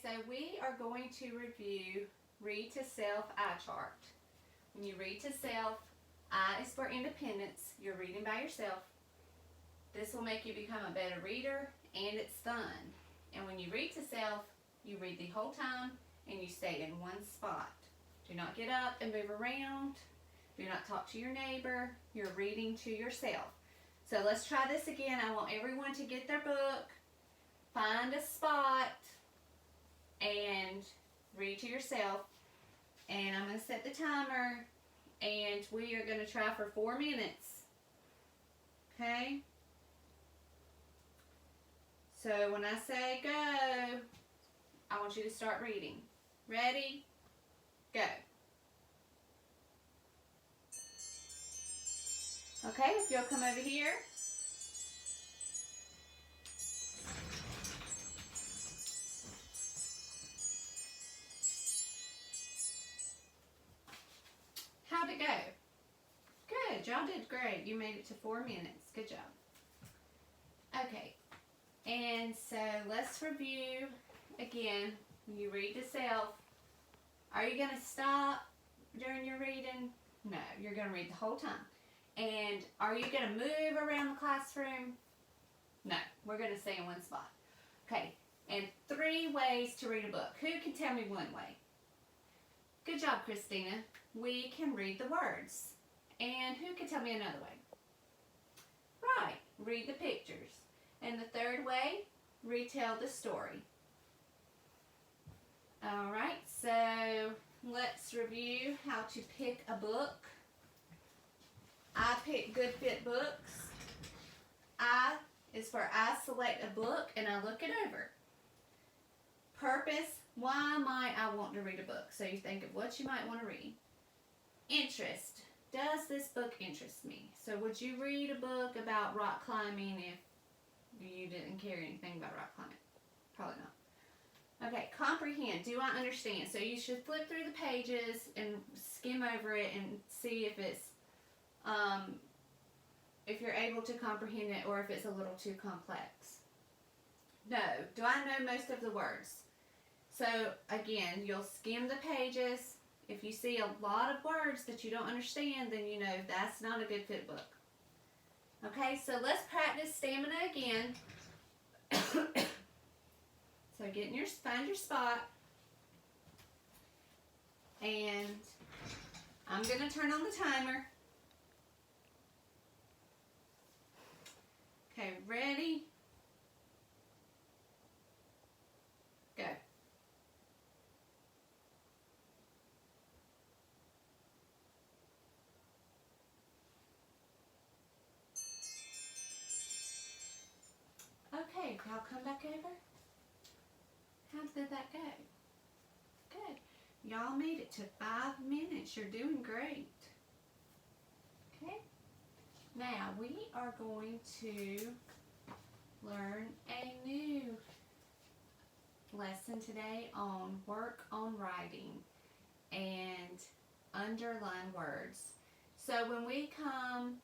so we are going to review Read to Self eye chart. When you read to self, I is for independence. You're reading by yourself. This will make you become a better reader, and it's fun. And when you read to self, you read the whole time and you stay in one spot. Do not get up and move around. Do not talk to your neighbor. You're reading to yourself. So let's try this again. I want everyone to get their book, find a spot, and read to yourself. And I'm going to set the timer, and we are going to try for 4 minutes. Okay? So when I say go, I want you to start reading. Ready? Go. Okay, if you'll come over here. How'd it go? Good, y'all did great. You made it to 4 minutes. Good job. Okay, and so let's review again. When you read to self, are you going to stop during your reading? No, you're going to read the whole time. And are you going to move around the classroom? No, we're going to stay in one spot. Okay, and 3 ways to read a book. Who can tell me one way? Good job, Christina. We can read the words. And who can tell me another way? Right, read the pictures. And the 3rd way, retell the story. All right, so let's review how to pick a book. I pick Good Fit Books. I is for I select a book and I look it over. Purpose, why might I want to read a book? So you think of what you might want to read. Interest, does this book interest me? So would you read a book about rock climbing if you didn't care anything about rock climbing? Probably not. Okay, comprehend, do I understand? So you should flip through the pages and skim over it and see if it's if you're able to comprehend it or if it's a little too complex. No, do I know most of the words? So again, you'll skim the pages. If you see a lot of words that you don't understand, then you know that's not a Good Fit book. Okay, so let's practice stamina again. So find your spot. And I'm going to turn on the timer. Okay, ready? Go. Okay, y'all come back over. How did that go? Good. Y'all made it to 5 minutes. You're doing great. Okay. Now we are going to learn a new lesson today on work on writing and underline words. So when we come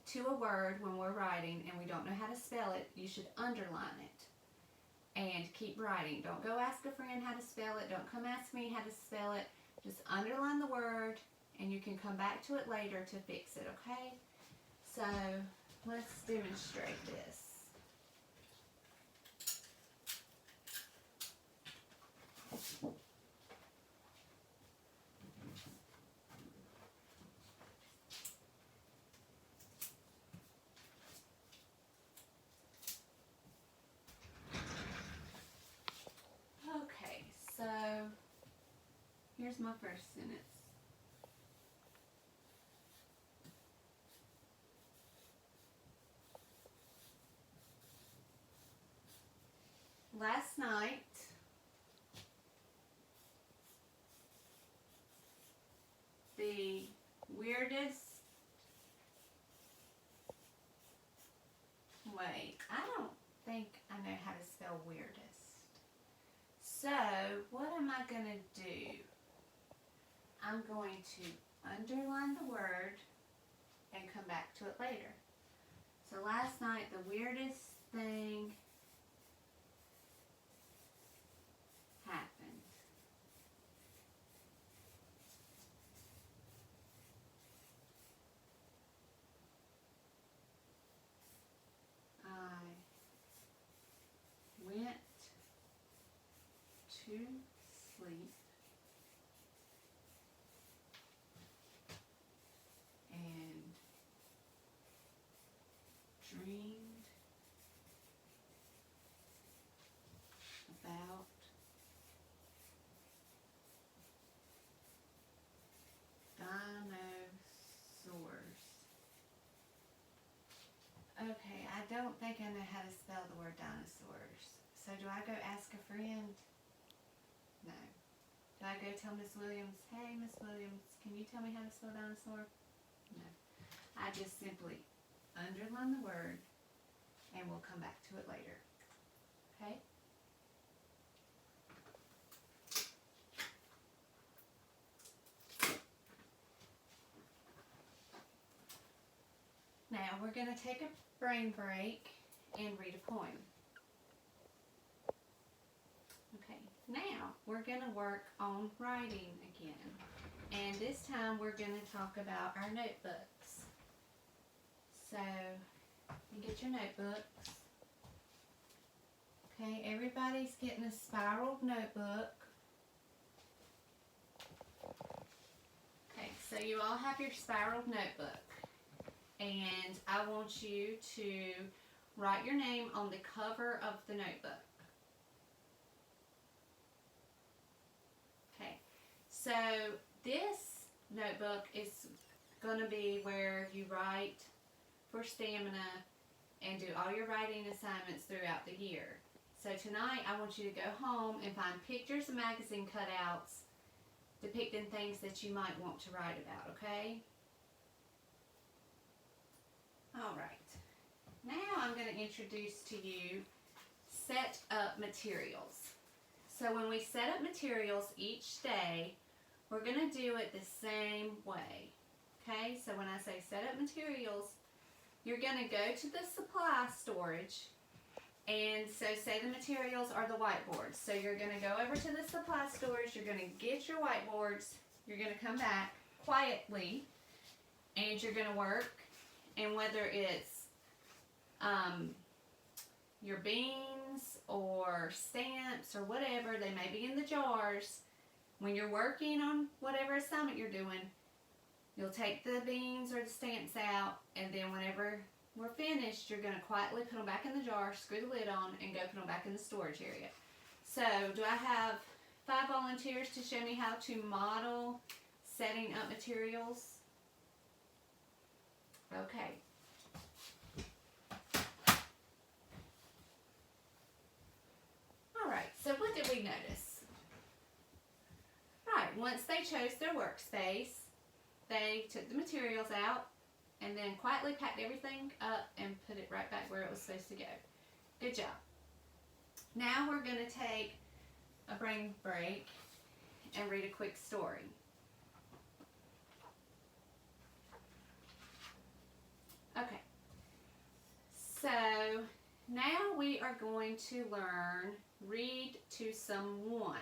to a word when we're writing and we don't know how to spell it, you should underline it and keep writing. Don't go ask a friend how to spell it. Don't come ask me how to spell it. Just underline the word and you can come back to it later to fix it, okay? So let's demonstrate this. Okay, so here's my first sentence. Last night, the weirdest, wait, I don't think I know how to spell weirdest. So, what am I going to do? I'm going to underline the word and come back to it later. So last night, the weirdest thing to sleep and dreamed about dinosaurs. Okay, I don't think I know how to spell the word dinosaurs. So do I go ask a friend? No. Do I go tell Miss Williams, hey Miss Williams, can you tell me how to spell dinosaur? No. I just simply underline the word and we'll come back to it later. Okay? Now we're going to take a brain break and read a poem. Okay, now we're going to work on writing again. And this time we're going to talk about our notebooks. So, you get your notebooks. Okay, everybody's getting a spiraled notebook. Okay, so you all have your spiraled notebook. And I want you to write your name on the cover of the notebook. Okay, so this notebook is going to be where you write for stamina and do all your writing assignments throughout the year. So tonight I want you to go home and find pictures and magazine cutouts depicting things that you might want to write about, okay? Alright, now I'm going to introduce to you set up materials. So when we set up materials each day, we're going to do it the same way. Okay, so when I say set up materials, you're going to go to the supply storage, and so say the materials are the whiteboards. So you're going to go over to the supply storage, you're going to get your whiteboards, you're going to come back quietly, and you're going to work. And whether it's your beans or stamps or whatever, they may be in the jars. When you're working on whatever assignment you're doing, you'll take the beans or the stamps out, and then whenever we're finished, you're going to quietly put them back in the jar, screw the lid on, and go put them back in the storage area. So, do I have 5 volunteers to show me how to model setting up materials? Okay. Alright, so what did we notice? Right, once they chose their workspace, they took the materials out and then quietly packed everything up and put it right back where it was supposed to go. Good job. Now we're going to take a brain break and read a quick story. Okay, so now we are going to learn read to someone.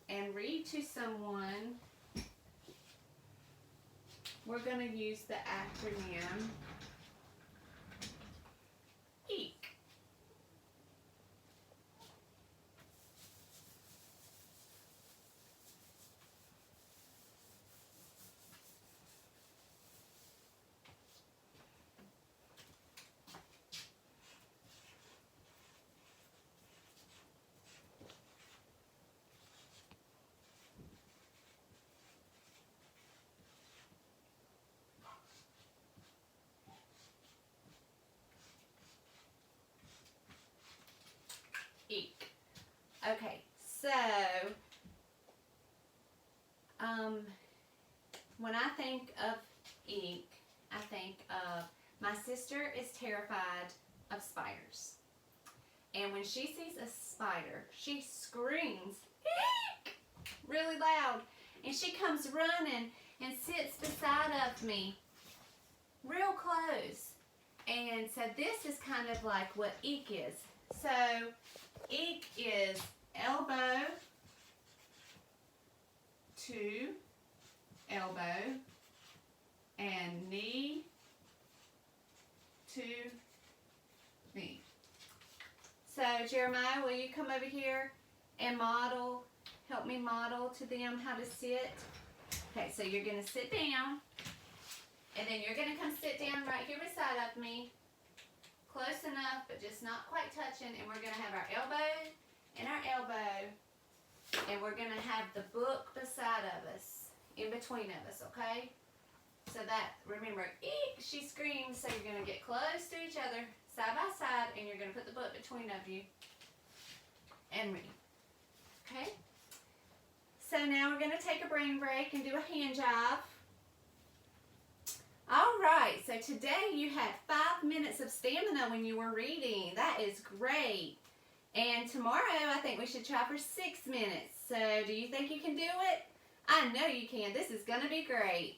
And read to someone, we're going to use the acronym EEK. EEK. Okay, so when I think of EEK, I think of my sister is terrified of spiders. And when she sees a spider, she screams, EEK! Really loud. And she comes running and sits beside of me real close. And so this is kind of like what EEK is. So EEK is elbow to elbow and knee to knee. So Jeremiah, will you come over here and model. Help me model to them how to sit. Okay, so you're going to sit down. And then you're going to come sit down right here beside of me. Close enough, but just not quite touching. And we're going to have our elbow and our elbow. And we're going to have the book beside of us. In between of us, okay? So that, remember, eek, she screams. So you're going to get close to each other, side by side. And you're going to put the book between of you. And read. Okay? So now we're going to take a brain break and do a hand job. All right, so today you had 5 minutes of stamina when you were reading. That is great. And tomorrow I think we should try for 6 minutes. So do you think you can do it? I know you can. This is going to be great.